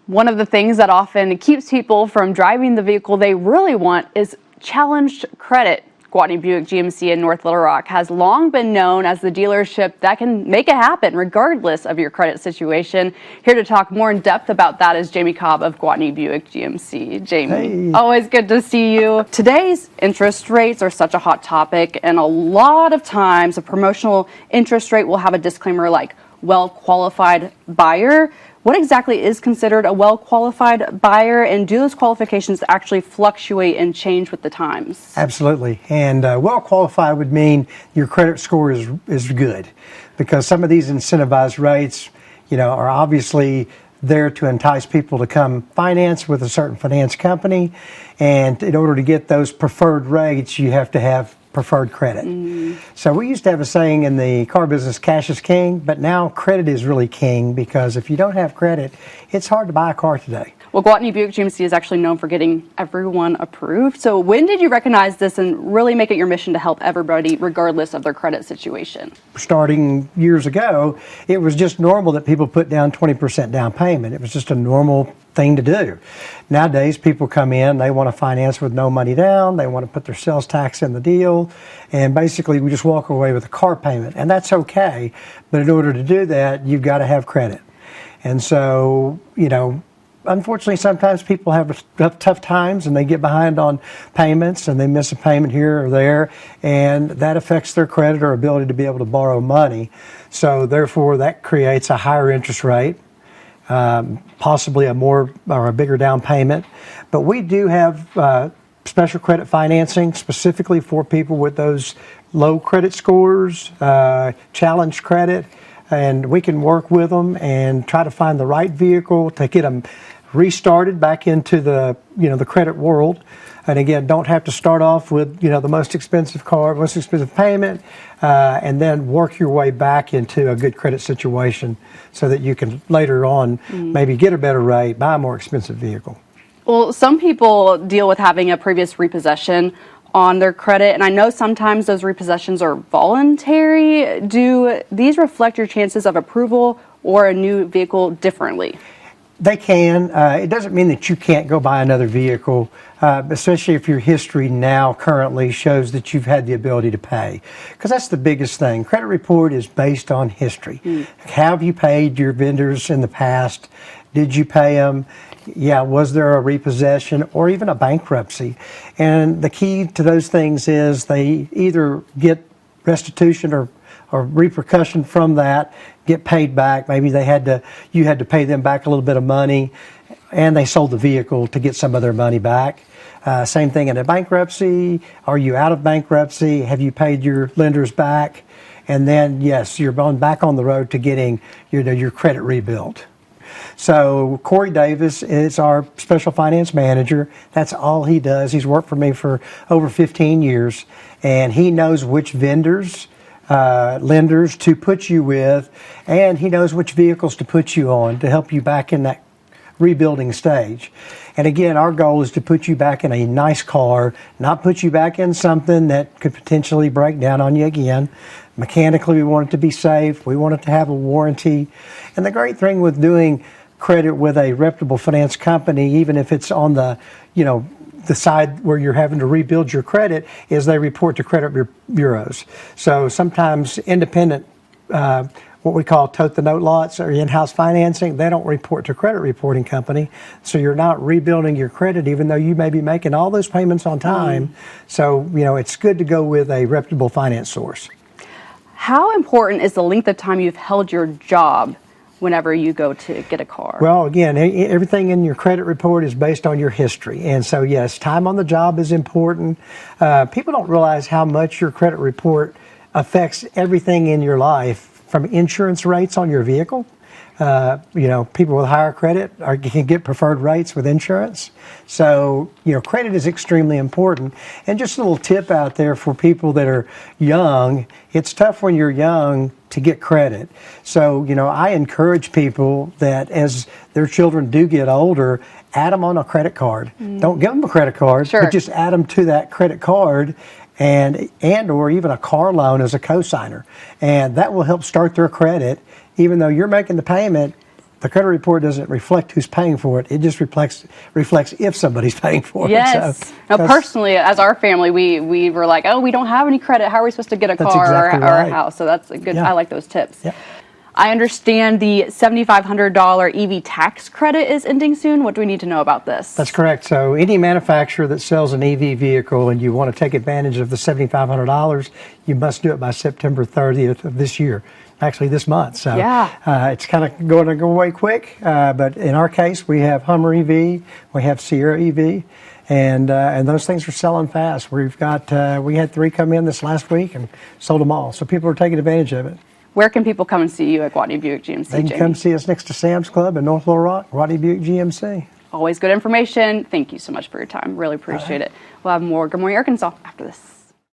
One of the things that often keeps people from driving the vehicle they really want is challenged credit. Gwatney Buick GMC in North Little Rock has long been known as the dealership that can make it happen regardless of your credit situation. Here to talk more in depth about that is Jamie Cobb of Gwatney Buick GMC. Jamie, hey. Always good to see you. Today's interest rates are such a hot topic, and a lot of times a promotional interest rate will have a disclaimer like well-qualified buyer. What exactly is considered a well-qualified buyer, and do those qualifications actually fluctuate and change with the times? Absolutely. And well-qualified would mean your credit score is good, because some of these incentivized rates, are obviously there to entice people to come finance with a certain finance company. And in order to get those preferred rates, you have to have preferred credit. So we used to have a saying in the car business, cash is king, but now credit is really king, because if you don't have credit, it's hard to buy a car today. Well, Gwatney Buick GMC is actually known for getting everyone approved. So when did you recognize this and really make it your mission to help everybody regardless of their credit situation? Starting years ago, it was just normal that people put down 20% down payment. It was just a normal thing to do. Nowadays, people come in, they want to finance with no money down, they want to put their sales tax in the deal, and basically we just walk away with a car payment, and that's okay. But in order to do that, you've got to have credit. And so, unfortunately, sometimes people have tough times and they get behind on payments and they miss a payment here or there, and that affects their credit or ability to be able to borrow money. So therefore, that creates a higher interest rate, possibly a bigger down payment. But we do have special credit financing specifically for people with those low credit scores, challenged credit, and we can work with them and try to find the right vehicle to get them restarted back into the the credit world. And again, don't have to start off with the most expensive car, most expensive payment, and then work your way back into a good credit situation so that you can later on maybe get a better rate, buy a more expensive vehicle. Well, some people deal with having a previous repossession on their credit, and I know sometimes those repossessions are voluntary. Do these reflect your chances of approval or a new vehicle differently? They can. It doesn't mean that you can't go buy another vehicle, especially if your history now currently shows that you've had the ability to pay. Because that's the biggest thing. Credit report is based on history. Have you paid your vendors in the past? Did you pay them? Yeah, was there a repossession or even a bankruptcy? And the key to those things is they either get restitution or repercussion from that, get paid back. Maybe you had to pay them back a little bit of money, and they sold the vehicle to get some of their money back. Same thing in a bankruptcy. Are you out of bankruptcy? Have you paid your lenders back? And then, yes, you're back on the road to getting your credit rebuilt. So Corey Davis is our special finance manager. That's all he does. He's worked for me for over 15 years, and he knows which vendors, lenders to put you with, and he knows which vehicles to put you on to help you back in that rebuilding stage. And again, our goal is to put you back in a nice car, not put you back in something that could potentially break down on you again. Mechanically, we want it to be safe. We want it to have a warranty. And the great thing with doing credit with a reputable finance company, even if it's on the side where you're having to rebuild your credit, is they report to credit bureaus. So sometimes independent, what we call tote the note lots or in-house financing, they don't report to credit reporting company. So you're not rebuilding your credit even though you may be making all those payments on time. So, it's good to go with a reputable finance source. How important is the length of time you've held your job whenever you go to get a car? Well, again, everything in your credit report is based on your history. And so, yes, time on the job is important. People don't realize how much your credit report affects everything in your life, from insurance rates on your vehicle. People with higher credit can get preferred rates with insurance. So, credit is extremely important. And just a little tip out there for people that are young, it's tough when you're young to get credit. So, I encourage people that as their children do get older, add them on a credit card. Don't give them a credit card, but just add them to that credit card, and or even a car loan as a cosigner. And that will help start their credit. Even though you're making the payment, The credit report doesn't reflect who's paying for it. It just reflects if somebody's paying for it. Yes. So now, personally, as our family, we were like, oh, we don't have any credit. How are we supposed to get a car exactly or a right. house? So that's a good. Yeah. I like those tips. Yeah. I understand the $7,500 EV tax credit is ending soon. What do we need to know about this? That's correct. So any manufacturer that sells an EV vehicle and you want to take advantage of the $7,500, you must do it by September 30th of this year. Actually, this month. So yeah. It's kind of going to go away quick. But in our case, we have Hummer EV, we have Sierra EV, and those things are selling fast. We've got we had 3 come in this last week and sold them all. So people are taking advantage of it. Where can people come and see you at Gwatney Buick GMC? They can come see us next to Sam's Club in North Little Rock, Gwatney Buick GMC. Always good information. Thank you so much for your time. Really appreciate it. We'll have more Good Morning Arkansas after this.